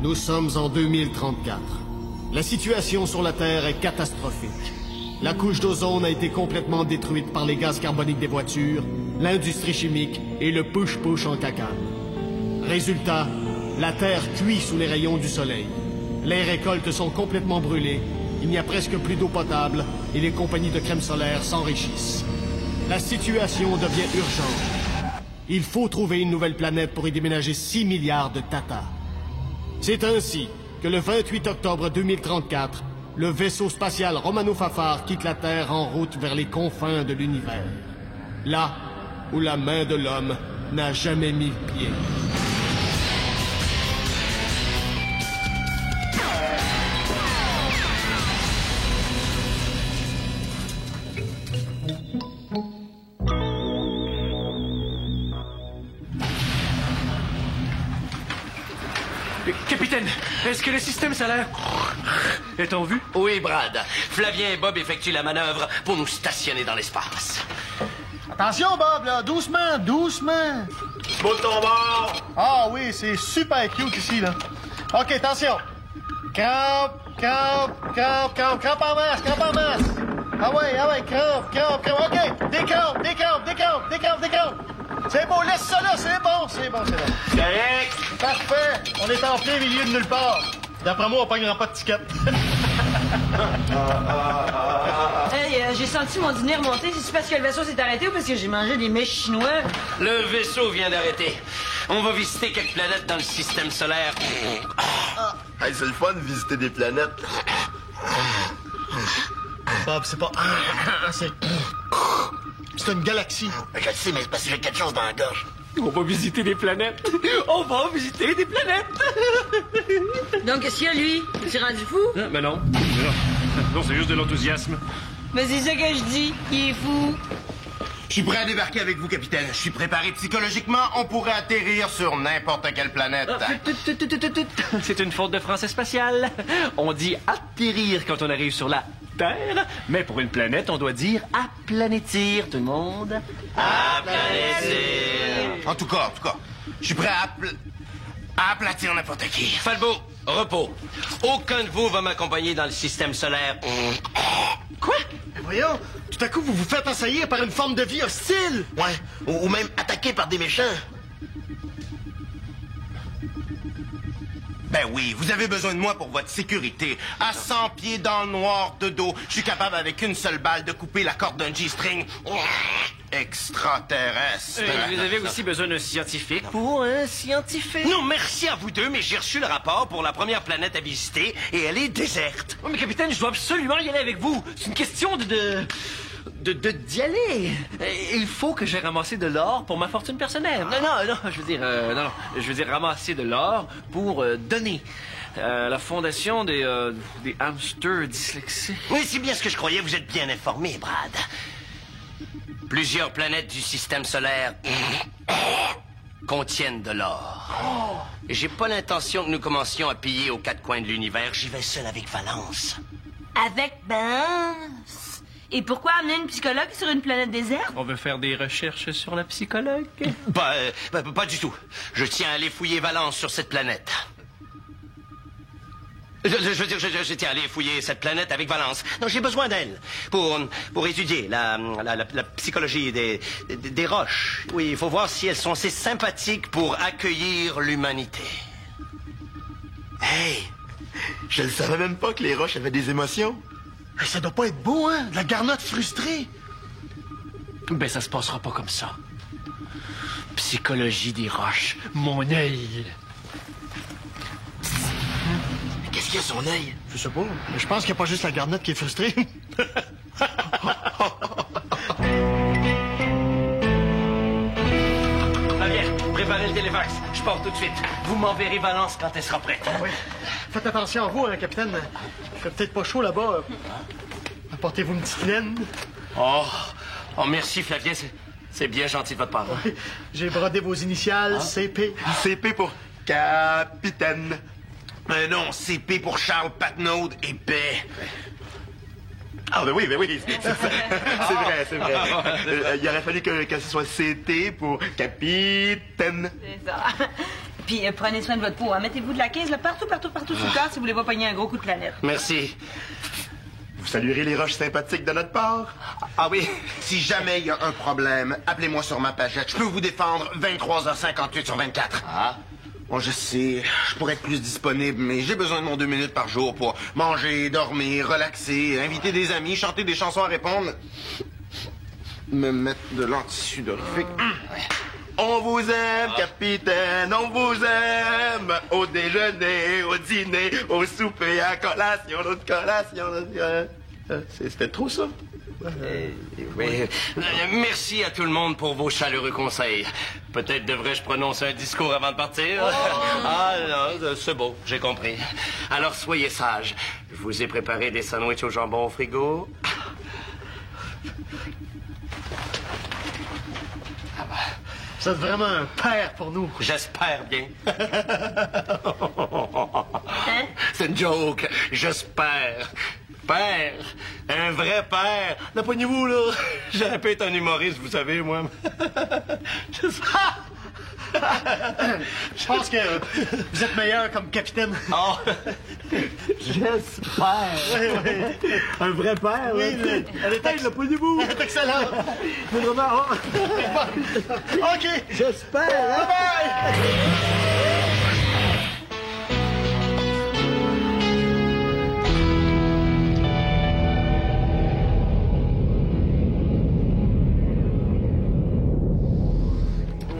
Nous sommes en 2034. La situation sur la Terre est catastrophique. La couche d'ozone a été complètement détruite par les gaz carboniques des voitures, l'industrie chimique et le push-push en cacane. Résultat, la Terre cuit sous les rayons du soleil. Les récoltes sont complètement brûlées, il n'y a presque plus d'eau potable et les compagnies de crème solaire s'enrichissent. La situation devient urgente. Il faut trouver une nouvelle planète pour y déménager 6 milliards de Tatars. C'est ainsi que le 28 octobre 2034, le vaisseau spatial Romano Fafar quitte la Terre en route vers les confins de l'univers. Là où la main de l'homme n'a jamais mis le pied. Capitaine, est-ce que le système solaire est en vue? Oui, Brad. Flavien et Bob effectuent la manœuvre pour nous stationner dans l'espace. Attention, Bob, là, doucement, doucement. Monte ton bord! Ah oui, c'est super cute ici, là. OK, attention. Crampe, crampe, crampe, crampe, crampe en masse, crampe en masse. Ah ouais, crampe, crampe, crampe. OK, décrampe, décrampe, décrampe, décrampe, décrampe. C'est beau, laisse ça là, c'est bon, c'est bon, c'est bon. Correct! Parfait, on est en plein milieu de nulle part. D'après moi, on pognera pas de ticket. Hey, j'ai senti mon dîner remonter. C'est parce que le vaisseau s'est arrêté ou parce que j'ai mangé des mets chinois? Le vaisseau vient d'arrêter. On va visiter quelques planètes dans le système solaire. Hey, c'est le fun de visiter des planètes. Bob, c'est pas... C'est une galaxie. Je le sais, mais c'est parce que j'ai quelque chose dans la gorge. On va visiter des planètes. On va visiter des planètes. Donc, qu'est-ce qu'il y a, lui? Tu rendu fou? Mais non. Non, c'est juste de l'enthousiasme. Mais c'est ça que je dis. Il est fou. Je suis prêt à débarquer avec vous, capitaine. Je suis préparé psychologiquement. On pourrait atterrir sur n'importe quelle planète. C'est une faute de français spatial. On dit atterrir quand on arrive sur la Terre, mais pour une planète, on doit dire aplanétir, tout le monde. En tout cas, je suis prêt à aplatir n'importe qui. Falbo, repos. Aucun de vous va m'accompagner dans le système solaire. Quoi? Mais voyons, tout à coup, vous vous faites assaillir par une forme de vie hostile. Ouais, ou même attaqué par des méchants. Ben oui, vous avez besoin de moi pour votre sécurité. À 100 pieds dans le noir de dos, je suis capable avec une seule balle de couper la corde d'un G-string extraterrestre. Vous avez aussi besoin d'un scientifique pour un scientifique. Non, merci à vous deux, mais j'ai reçu le rapport pour la première planète à visiter et elle est déserte. Oh, mais capitaine, je dois absolument y aller avec vous. C'est une question d'y aller. Il faut que j'ai ramassé de l'or pour ma fortune personnelle. Non, je veux dire ramasser de l'or pour donner à la fondation des hamsters dyslexiques. Oui, c'est bien ce que je croyais. Vous êtes bien informé, Brad. Plusieurs planètes du système solaire contiennent de l'or. Et j'ai pas l'intention que nous commencions à piller aux quatre coins de l'univers. J'y vais seul avec Valence. Avec Valence? Et pourquoi amener une psychologue sur une planète déserte? On veut faire des recherches sur la psychologue. Pas du tout. Je tiens à aller fouiller Valence sur cette planète. Je tiens à aller fouiller cette planète avec Valence. Non, j'ai besoin d'elle pour étudier la psychologie des roches. Oui, il faut voir si elles sont assez sympathiques pour accueillir l'humanité. Hey, je ne savais même pas que les roches avaient des émotions. Ça doit pas être beau, hein? De la garnotte frustrée. Ben, ça se passera pas comme ça. Psychologie des roches. Mon œil. Qu'est-ce qu'il y a son œil? Je sais pas. Mais je pense qu'il n'y a pas juste la garnotte qui est frustrée. Bien, préparez le téléfax. Je pars tout de suite. Vous m'enverrez Valence quand elle sera prête. Oui. Faites attention à vous, hein, capitaine. Il fait peut-être pas chaud là-bas. Apportez-vous une petite laine. Oh, merci, Flavien. C'est bien gentil de votre part. Oui. J'ai brodé vos initiales, CP. CP pour capitaine. Non, CP pour Charles Patnaud et paix. Ah, ben oui, c'est vrai. Il aurait fallu que ce soit CT pour capitaine. C'est ça. Puis prenez soin de votre peau. Hein. Mettez-vous de la caisse là, partout sur le corps si vous voulez pas pogner un gros coup de planète. Merci. Vous saluerez les roches sympathiques de notre part? Ah oui? Si jamais il y a un problème, appelez-moi sur ma pagette. Je peux vous défendre 23h58 sur 24. Ah? Bon, je sais, je pourrais être plus disponible, mais j'ai besoin de mon 2 minutes par jour pour manger, dormir, relaxer, inviter des amis, chanter des chansons à répondre, me mettre de l'antisudorifique. On vous aime, capitaine, on vous aime. Au déjeuner, au dîner, au souper, à collation, notre collation. C'était trop ça? Oui. Merci à tout le monde pour vos chaleureux conseils. Peut-être devrais-je prononcer un discours avant de partir? Ah non, c'est beau, j'ai compris. Alors soyez sages. Je vous ai préparé des sandwichs au jambon au frigo. Vous êtes vraiment un père pour nous. J'espère bien. C'est une joke. J'espère. Père. Un vrai père. La poignez-vous, là. J'aurais pu être un humoriste, vous savez, moi. Je pense que vous êtes meilleur comme capitaine. Oh. J'espère. Oui. Un vrai père, Oui, là. elle est La poignez-vous. Elle est excellente. C'est vraiment... OK. J'espère, hein? Bye!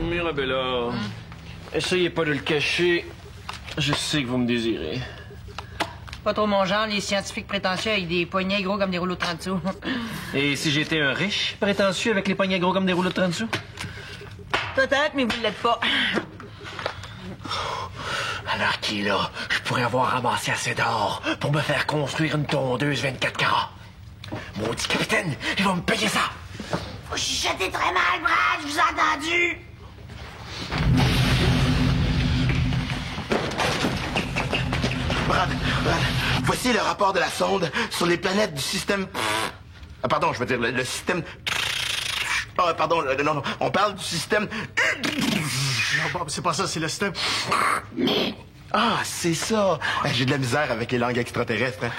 Mirabella, essayez pas de le cacher. Je sais que vous me désirez. Pas trop mon genre, les scientifiques prétentieux avec des poignets gros comme des rouleaux de 30 sous. Et si j'étais un riche prétentieux avec les poignets gros comme des rouleaux de 30 sous? Peut-être, mais vous ne l'êtes pas. Alors qui, là, je pourrais avoir ramassé assez d'or pour me faire construire une tondeuse 24 carats. Maudit capitaine, il va me payer ça. Vous chuchotez très mal, Brad, je vous ai entendu. Brad, voici le rapport de la sonde sur les planètes du système... Ah, pardon, je veux dire le système... Ah, pardon, non, on parle du système... Non, Bob, c'est pas ça, c'est le système. Ah, c'est ça. J'ai de la misère avec les langues extraterrestres. Hein.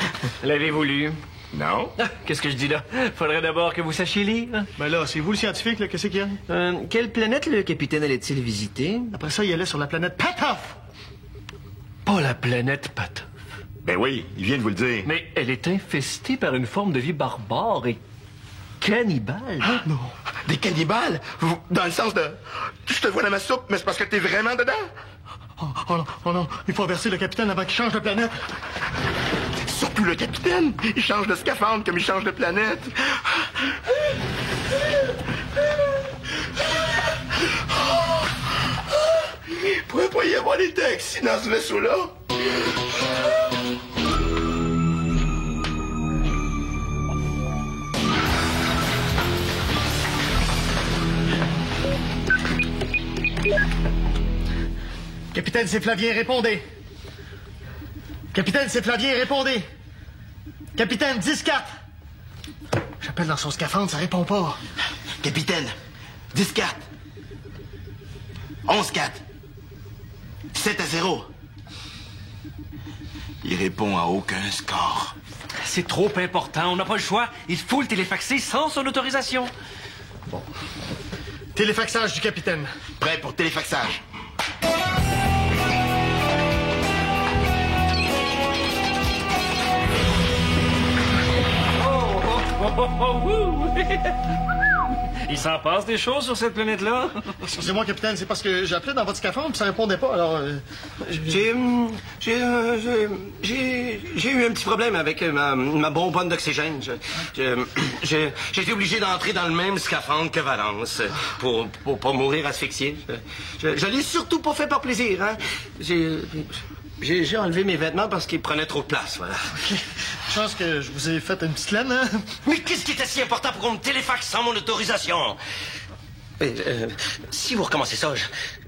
L'avez-vous lu? Non? Qu'est-ce que je dis là? Faudrait d'abord que vous sachiez lire. Ben là, c'est vous le scientifique, là, qu'est-ce qu'il y a? Quelle planète le capitaine allait-il visiter? Après ça, il allait sur la planète Patoff! Pas la planète Patoff. Ben oui, il vient de vous le dire. Mais elle est infestée par une forme de vie barbare et cannibale. Ah, non. Des cannibales? Dans le sens de... Je te vois dans ma soupe, mais c'est parce que t'es vraiment dedans? Oh non, il faut avertir le capitaine avant qu'il change de planète. Surtout le capitaine. Il change de scaphandre comme il change de planète. Pourrait pas y avoir des taxis dans ce vaisseau-là? Capitaine, c'est Flavien, répondez. Capitaine, c'est Flavien, répondez. Capitaine, 10-4. J'appelle dans son scaphandre, ça répond pas. Capitaine, 10-4. 11-4. 7-0. Il répond à aucun score. C'est trop important, on n'a pas le choix. Il faut le téléfaxer sans son autorisation. Téléfaxage du capitaine. Prêt pour téléfaxage. Il s'en passe des choses sur cette planète-là? Excusez-moi, capitaine, c'est parce que j'appelais dans votre scaphandre et ça répondait pas, alors... J'ai eu un petit problème avec ma bonbonne d'oxygène. J'ai été obligé d'entrer dans le même scaphandre que Valence pour pas mourir asphyxié. Je l'ai surtout pas fait par plaisir, hein. J'ai enlevé mes vêtements parce qu'ils prenaient trop de place, voilà. Je pense que je vous ai fait une petite laine, hein? Mais qu'est-ce qui était si important pour qu'on me téléfaxe sans mon autorisation? Si vous recommencez ça,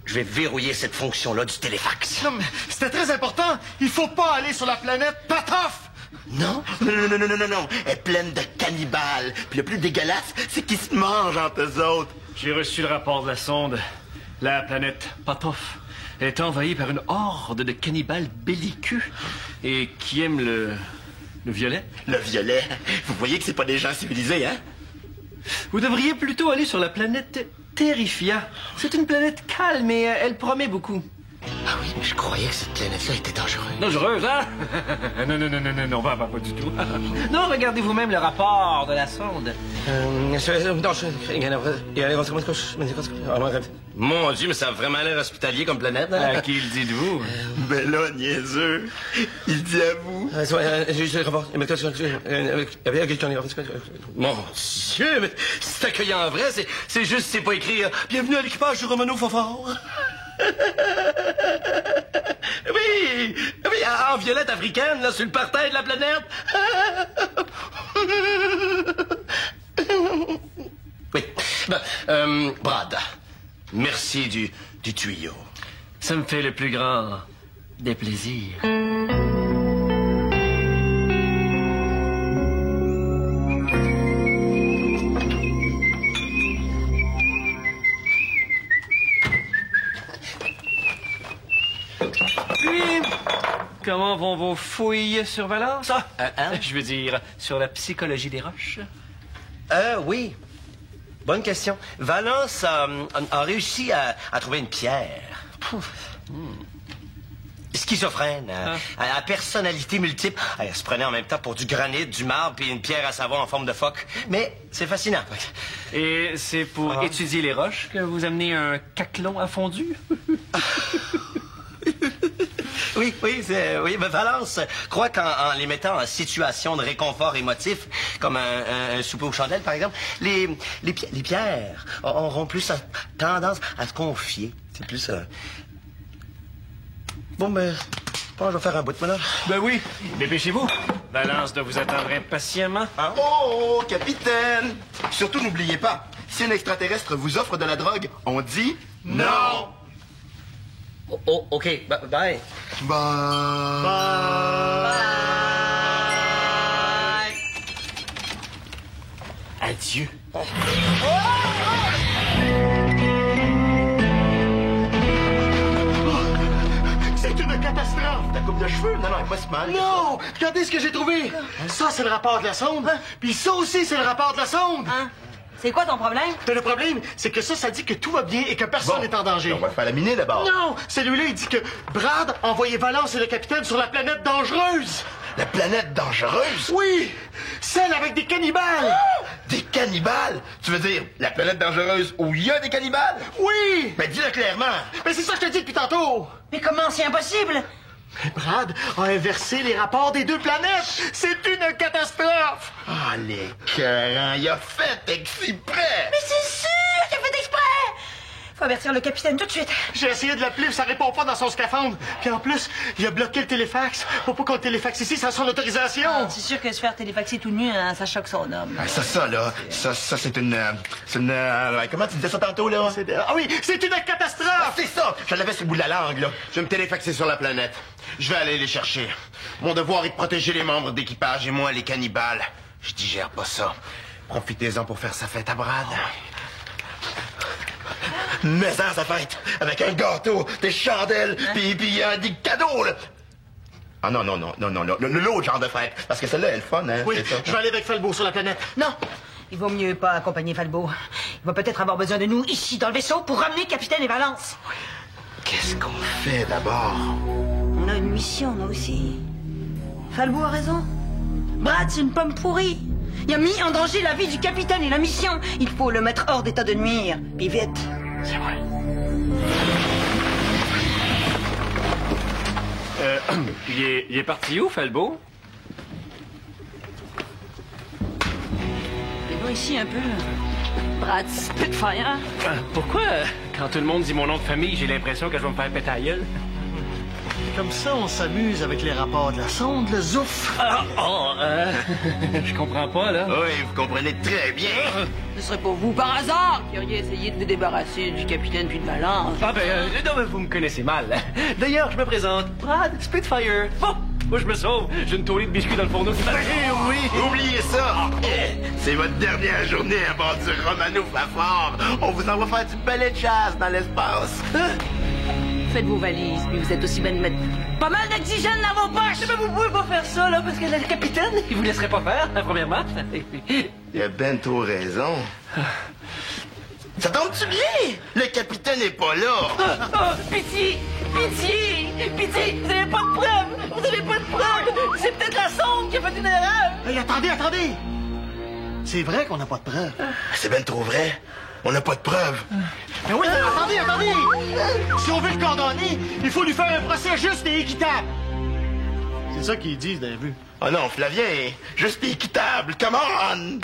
je vais verrouiller cette fonction-là du téléfax. Non, mais c'était très important. Il faut pas aller sur la planète Patoff! Non? Non. Elle est pleine de cannibales. Puis le plus dégueulasse, c'est qu'ils se mangent entre eux autres. J'ai reçu le rapport de la sonde. La planète Patoff est envahie par une horde de cannibales belliqueux et qui aiment le violet. Le violet? Vous voyez que c'est pas des gens civilisés, hein? Vous devriez plutôt aller sur la planète Terrifia. C'est une planète calme et elle promet beaucoup. Ah oui, mais je croyais que cette planète-là était dangereuse. Dangereuse, hein? Non, pas du tout. Non, regardez vous-même le rapport de la sonde. Mon Dieu, mais ça a vraiment l'air hospitalier comme planète, hein? À qui le dites-vous? Ben là, niaiseux. Il dit à vous. Mon Dieu, mais c'est accueillant en vrai. C'est juste, c'est pas écrit « Bienvenue à l'équipage du Romano Fofort ». Oui, en violette africaine, là, sur le parterre de la planète. Oui. Ben, Brad, merci du tuyau. Ça me fait le plus grand des plaisirs. Comment vont vos fouilles sur Valence? Je veux dire, sur la psychologie des roches. Oui. Bonne question. Valence a réussi à trouver une pierre. Schizophrène, à personnalité multiple. Elle se prenait en même temps pour du granit, du marbre puis une pierre à savon en forme de phoque. Mais c'est fascinant. Et c'est pour étudier les roches que vous amenez un caclon à fondu? Oui, mais Valence croit qu'en les mettant en situation de réconfort émotif, comme un souper aux chandelles, par exemple, les pierres auront plus tendance à se confier. C'est plus... Bon, ben, je pense que je vais faire un bout de maintenant. Ben oui, dépêchez-vous. Valence doit vous attendre impatiemment. Oh, capitaine! Surtout, n'oubliez pas, si un extraterrestre vous offre de la drogue, on dit non! Oh, OK. Bye. Bye. Adieu. C'est une catastrophe! Ta coupe de cheveux? Non, elle est pas si mal. Non! Regardez ce que j'ai trouvé! Ça, c'est le rapport de la sonde. Puis ça aussi, c'est le rapport de la sonde. Hein? C'est quoi ton problème? Le problème, c'est que ça dit que tout va bien et que personne n'est en danger. On va faire la miner d'abord. Non! Celui-là, il dit que Brad a envoyé Valence et le capitaine sur la planète dangereuse! La planète dangereuse? Oui! Celle avec des cannibales! Des cannibales? Tu veux dire la planète dangereuse où il y a des cannibales? Oui! Ben dis-le clairement. Mais c'est ça que je te dis depuis tantôt! Mais comment? C'est impossible! Brad a inversé les rapports des deux planètes! C'est une catastrophe! Ah, l'écœurant, il a fait exprès! Mais c'est sûr qu'il a fait exprès! Faut avertir le capitaine tout de suite. J'ai essayé de l'appeler, ça répond pas dans son scaphandre. Puis en plus, il a bloqué le téléfax. Faut pas qu'on le téléfaxe ici sans son autorisation. Ah, c'est sûr que se faire téléfaxer tout nu, hein, ça choque son homme. Ah, ça, c'est une... comment tu disais ça tantôt, là? Ah oui, c'est une catastrophe! Ah, c'est ça! Je l'avais sur le bout de la langue, là. Je vais me téléfaxer sur la planète. Je vais aller les chercher. Mon devoir est de protéger les membres d'équipage et moi les cannibales. Je digère pas ça. Profitez-en pour faire sa fête à Brad. Mais ça fête, avec un gâteau, des chandelles, puis des cadeaux, là. Ah non, l'autre genre de fête, parce que celle-là, elle est fun, hein. Oui, c'est ça. je vais aller avec Falbo sur la planète. Non, il vaut mieux pas accompagner Falbo. Il va peut-être avoir besoin de nous ici dans le vaisseau pour ramener Capitaine et Valence. Qu'est-ce qu'on fait d'abord? On a une mission, nous aussi. Falbo a raison. Brad, c'est une pomme pourrie. Il a mis en danger la vie du capitaine et la mission. Il faut le mettre hors d'état de nuire. Puis vite. C'est vrai. Il est parti où, Falbo? Viens ici un peu. Brad Spitfire. Pourquoi, quand tout le monde dit mon nom de famille, j'ai l'impression que je vais me faire péter la gueule? Comme ça, on s'amuse avec les rapports de la sonde, le zouf. Je comprends pas, là. Oui, vous comprenez très bien. Ce serait pas vous, par hasard, qui auriez essayé de vous débarrasser du capitaine puis de Valence. Non, mais vous me connaissez mal. D'ailleurs, je me présente. Brad Spitfire. Bon, moi, je me sauve. J'ai une taulée de biscuits dans le fourneau. Oui, oubliez ça. C'est votre dernière journée à bord du Romano Fafard. On vous envoie faire du balai de chasse dans l'espace. faites vos valises, puis vous êtes aussi bien de mettre pas mal d'oxygène dans vos poches. Mais vous pouvez pas faire ça, là, parce que le capitaine, il vous laisserait pas faire, premièrement. Il a ben trop raison. Ça tombe-tu bien? Le capitaine est pas là. Pitié! Pitié! Pitié! Vous avez pas de preuves! Vous avez pas de preuves! C'est peut-être la sonde qui a fait une erreur! Hey, attendez! C'est vrai qu'on n'a pas de preuves. C'est ben trop vrai. On n'a pas de preuves. Mais oui, mais attendez! Si on veut le condamner, il faut lui faire un procès juste et équitable. C'est ça qu'ils disent dans la vue. Oh non, Flavien, juste et équitable, come on!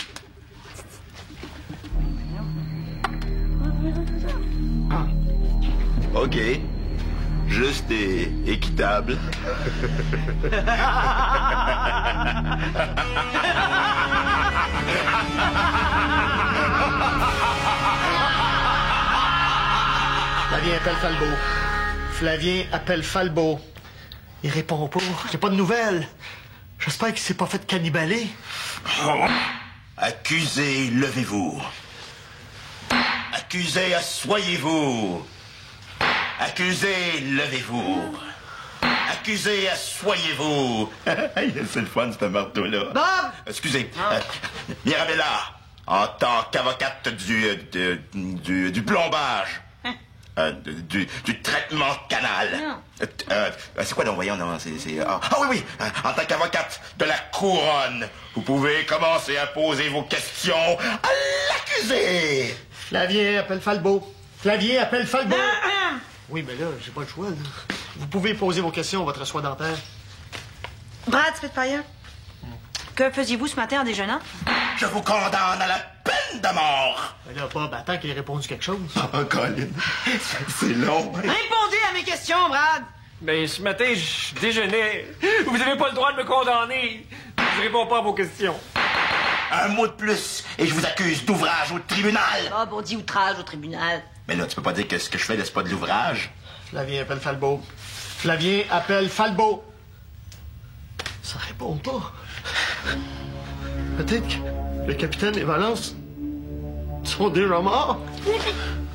OK. Juste et équitable. Flavien appelle Falbo. Flavien appelle Falbo. Il répond pas. J'ai pas de nouvelles. J'espère qu'il s'est pas fait cannibaler. Accusé, levez-vous. Accusé, assoyez-vous. Accusé, levez-vous. Accusé, assoyez-vous. C'est le fun, ce marteau-là. Bob! Excusez. Mirabella, en tant qu'avocate du plombage. Du traitement canal. C'est quoi donc, voyons, non, oui, en tant qu'avocate de la couronne, vous pouvez commencer à poser vos questions à l'accusé. Flavien appelle Falbo. Flavien appelle Falbo. Oui, mais là, j'ai pas le choix, là. Vous pouvez poser vos questions à votre soie dentaire. Brad Spitfire, que faisiez-vous ce matin en déjeunant? Je vous condamne à la peine de mort. Mais là, Bob, attends qu'il ait répondu quelque chose. Oh, Colin, c'est long. Répondez à mes questions, Brad! Ben, ce matin, je déjeunais. Vous avez pas le droit de me condamner. Je réponds pas à vos questions. Un mot de plus, et je vous accuse d'ouvrage au tribunal. Bob, on dit outrage au tribunal. Mais là, tu peux pas dire que ce que je fais, là, c'est pas de l'ouvrage. Flavien appelle Falbo. Flavien appelle Falbo. Ça répond pas. Peut-être que le capitaine et Valence sont déjà morts.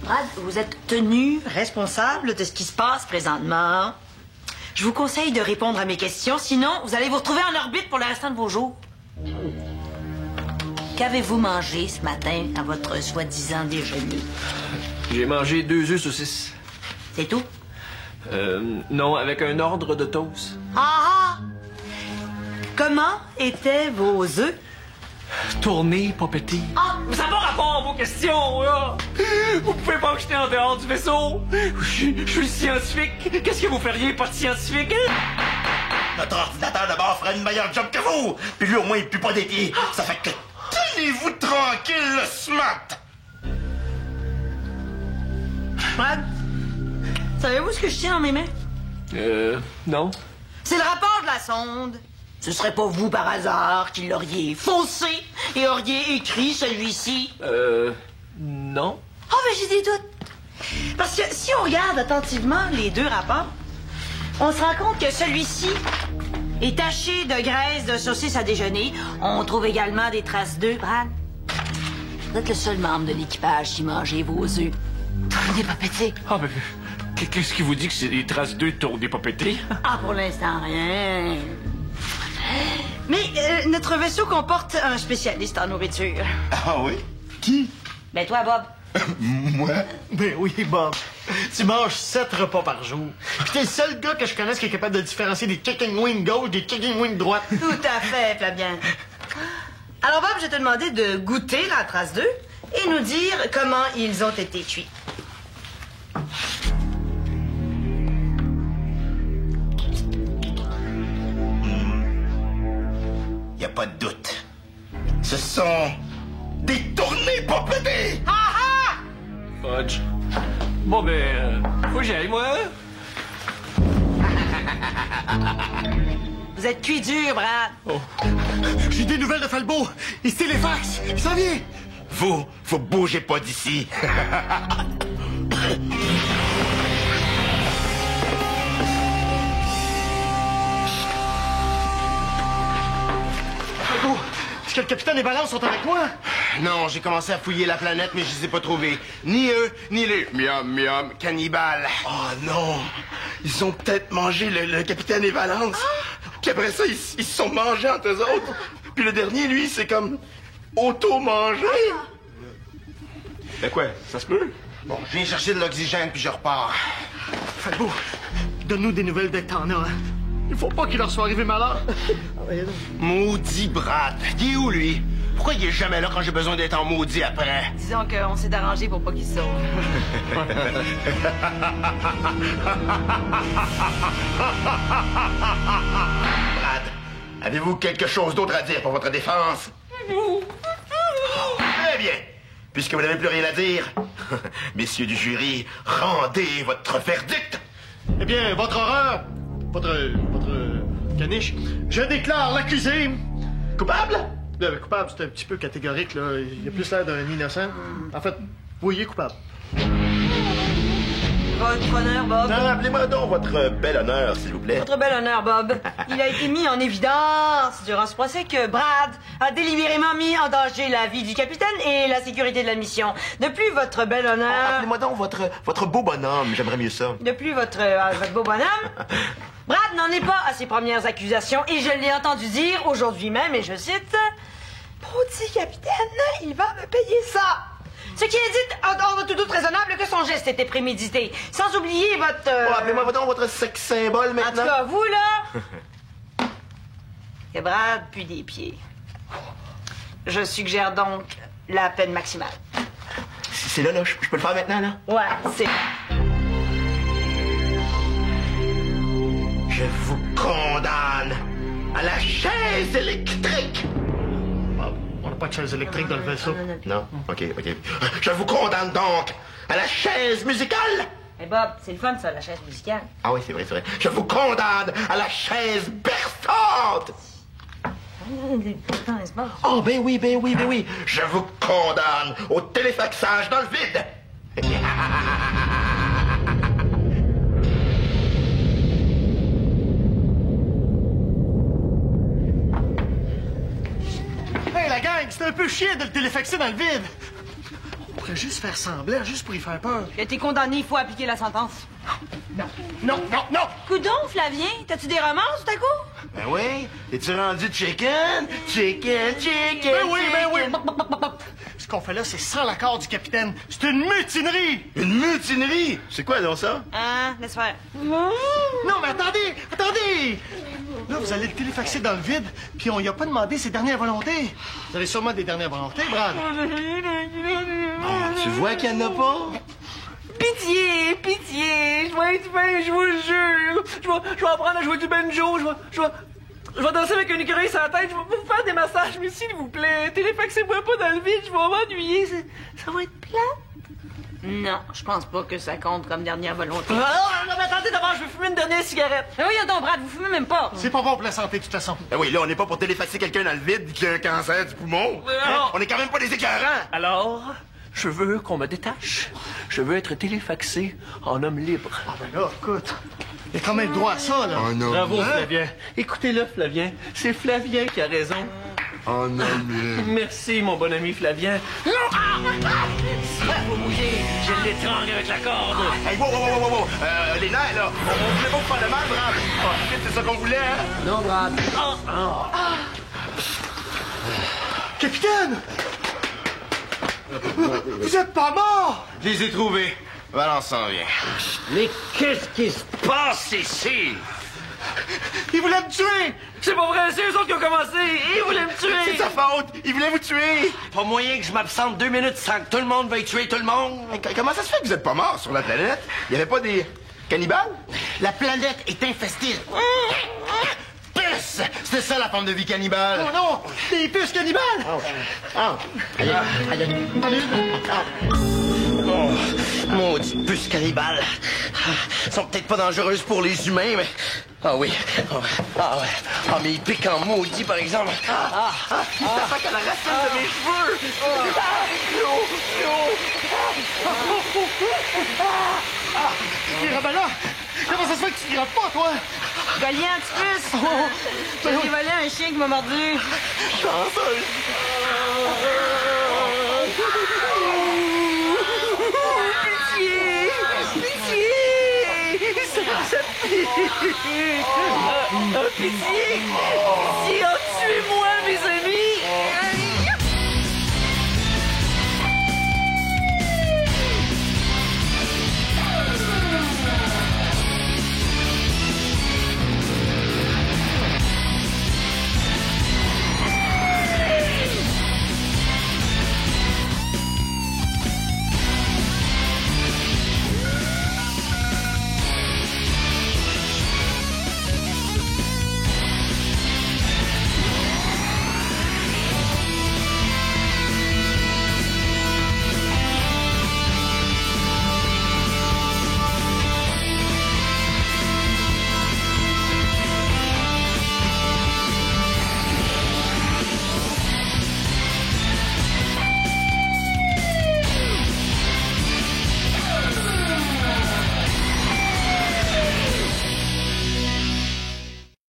Brad, vous êtes tenu responsable de ce qui se passe présentement. Je vous conseille de répondre à mes questions, sinon vous allez vous retrouver en orbite pour le restant de vos jours. Qu'avez-vous mangé ce matin à votre soi-disant déjeuner? J'ai mangé 2 œufs saucisses. C'est tout? Non, avec un ordre de toast. Ah! Comment étaient vos œufs? Tourner, pas péter. Ah! Ça n'a pas rapport à vos questions, là! Vous pouvez pas me jeter en dehors du vaisseau! Je suis scientifique! Qu'est-ce que vous feriez, pas de scientifique? Notre ordinateur de bord ferait une meilleure job que vous! Puis lui, au moins, il pue pas des pieds. Ça fait que tenez-vous tranquille, le smart! Brad, savez-vous ce que je tiens dans mes mains? Non. C'est le rapport de la sonde. Ce serait pas vous, par hasard, qui l'auriez faussé et auriez écrit celui-ci? Non. Oh, mais j'ai des doutes. Parce que si on regarde attentivement les deux rapports, on se rend compte que celui-ci est taché de graisse de saucisse à déjeuner. On trouve également des traces d'œufs, Brad. Vous êtes le seul membre de l'équipage qui mangeait vos œufs. Tournez pas pété. Ah, mais qu'est-ce qui vous dit que c'est des traces d'œufs tournés pas pétés? Ah, pour l'instant, rien. Mais notre vaisseau comporte un spécialiste en nourriture. Ah oui? Qui? Ben toi, Bob. Moi? Ben oui, Bob. Tu manges 7 repas par jour. Puis t'es le seul gars que je connaisse qui est capable de différencier des chicken wings gauche des chicken wings droite. Tout à fait, Flavien. Alors, Bob, je vais te demander de goûter la trace d'œufs et nous dire comment ils ont été cuits. Y a pas de doute. Ce sont des tournées pas pétées! Fudge. Bon, ben, faut que j'y aille, moi. Vous êtes cuit dur, Brad. J'ai des nouvelles de Falbo. Il se téléfaxe. Il s'en vient. Vous bougez pas d'ici. Falbo, est-ce que le capitaine et Valence sont avec moi? Non, j'ai commencé à fouiller la planète, mais je les ai pas trouvés. Ni eux, ni les miam cannibales. Oh non! Ils ont peut-être mangé le capitaine et Valence. Puis après ça, ils se sont mangés entre eux autres. Puis le dernier, lui, c'est comme auto-mangé. Ben quoi, ça se peut? Bon, je viens chercher de l'oxygène, puis je repars. Falbo, donne-nous des nouvelles dès que t'en as, hein. Il faut pas qu'il leur soit arrivé malheur. Maudit Brad. Il est où, lui? Pourquoi il est jamais là quand j'ai besoin d'être en maudit après? Disons qu'on s'est arrangé pour pas qu'il se sauve. Brad, avez-vous quelque chose d'autre à dire pour votre défense? Très bien. Puisque vous n'avez plus rien à dire, messieurs du jury, rendez votre verdict. Eh bien, votre horreur, votre caniche, je déclare l'accusé Coupable? Coupable, c'est un petit peu catégorique, là. Il a plus l'air d'un innocent. En fait, oui, il est coupable. Votre honneur, Bob. Non, appelez-moi donc votre bel honneur, s'il vous plaît. Votre bel honneur, Bob. Il a été mis en évidence durant ce procès que Brad a délibérément mis en danger la vie du capitaine et la sécurité de la mission. De plus, votre bel honneur... Appelez-moi donc votre beau bonhomme, j'aimerais mieux ça. De plus, votre beau bonhomme... Brad n'en est pas à ses premières accusations et je l'ai entendu dire aujourd'hui même, et je cite... « Maudit capitaine, il va me payer ça !» Ce qui indique, hors de tout doute raisonnable, que son geste était prémédité. Sans oublier votre... Oh, appelez-moi donc votre sexe symbole maintenant. En tout cas, vous, là... que Brad pue des pieds. Je suggère donc la peine maximale. C'est là, je peux le faire maintenant, là? Ouais, c'est... Je vous condamne à la chaise électrique. On n'a pas de chaise électrique dans le vaisseau. Non? OK. Je vous condamne donc à la chaise musicale. Hey Bob, c'est le fun, ça, la chaise musicale. Ah oui, c'est vrai. Je vous condamne à la chaise berçante. Oh, ben oui. Je vous condamne au téléfaxage dans le vide. Hey, la gang, c'est un peu chiant de le téléfaxer dans le vide. On pourrait juste faire semblant, juste pour y faire peur. Que t'es condamné, il faut appliquer la sentence. Non. Coudon, Flavien, t'as-tu des romances, tout à coup? Ben oui. Es-tu rendu chicken? Chicken. Ben oui. Ce qu'on fait là, c'est sans l'accord du capitaine. C'est une mutinerie! Une mutinerie? C'est quoi donc ça? Hein, laisse faire. Non, mais attendez! Là, vous allez le téléfaxer dans le vide, puis on y a pas demandé ses dernières volontés. Vous avez sûrement des dernières volontés, Brad. Tu vois qu'il n'y en a pas? Pitié, je vais être fin, je vous le jure. Je vais apprendre à jouer du banjo, je vais danser avec un écureuil sur la tête, je vais vous faire des massages, mais s'il vous plaît, téléfaxez-moi pas dans le vide, je vais m'ennuyer, ça va être plat. Non, je pense pas que ça compte comme dernière volonté. Ah, non, mais attendez, d'abord, je vais fumer une dernière cigarette. Mais oui, donc, Brad, vous fumez même pas. C'est pas bon pour la santé, de toute façon. Ben oui, là, on n'est pas pour téléfaxer quelqu'un dans le vide qui a un cancer du poumon. Non. On est quand même pas des écœurants. Alors, je veux qu'on me détache. Je veux être téléfaxé en homme libre. Ah ben là, écoute, il a quand même droit à ça, là. Oh non. Bravo, Flavien. Écoutez-le, Flavien. C'est Flavien qui a raison. Oh non, Merci, mon bon ami Flavien. Non! Vous bougez, je l'étrangle avec la corde. Hey, wow. Les nerfs, là. On voulait pas vous faire de mal, Brad. C'est ça qu'on voulait, hein? Non, Brad. Capitaine! Vous êtes pas mort! Je les ai trouvés. Valence s'en vient. Mais qu'est-ce qui se passe ici? Il voulait me tuer! C'est pas vrai, c'est eux autres qui ont commencé. Ils voulaient me tuer. C'est sa faute. Il voulait vous tuer. Pas moyen que je m'absente 2 minutes sans que tout le monde veuille tuer tout le monde. Comment ça se fait que vous êtes pas mort sur la planète? Il y avait pas des cannibales? La planète est infestée. Puce! C'était ça la forme de vie cannibale. Oh non! Des puces cannibales! Oh, maudite puce cannibale. Elles sont peut-être pas dangereuses pour les humains, mais... Ah oui. Ah ouais. Ah, mais ils piquent en maudit, par exemple. Ça fait qu'à la racine de mes cheveux. Mirabella! Comment ça se fait que tu graves pas, toi? Valiant, tu puces! J'ai volé un chien qui m'a mordu. Chanceuse. Pitié! Pitié!